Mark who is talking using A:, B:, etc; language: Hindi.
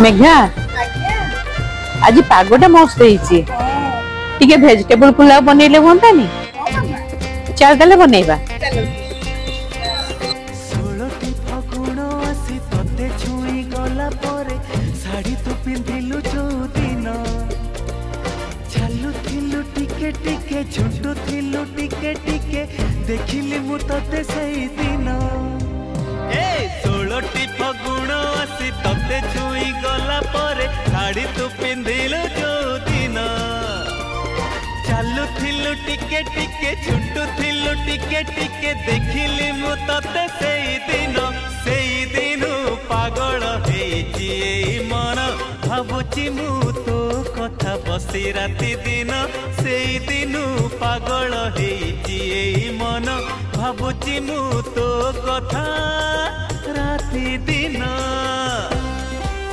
A: मेघा आज पागटा मस्त होईची टिके वेजिटेबल पुलाव बनैले होंतानी चल ताले बनैबा
B: शाड़ी तू पिंधिलु जो दिन चालू थिलु टिके टिके झुंटू थिलु टिके टिके देखिली मु तते सही दिन ए 16टी फगुण आसी तते छुई गला परे शाड़ी तू पिंधिलु जो दिन चालू थिलु टिके टिके झुंटू थिलु टिके टिके देखिली मु तते सही दिन पागल हेची मन भावुची मु तो कथा बसी राति दिन से दिन पागल हेची मन भावुची मु तो कथा राति दिन।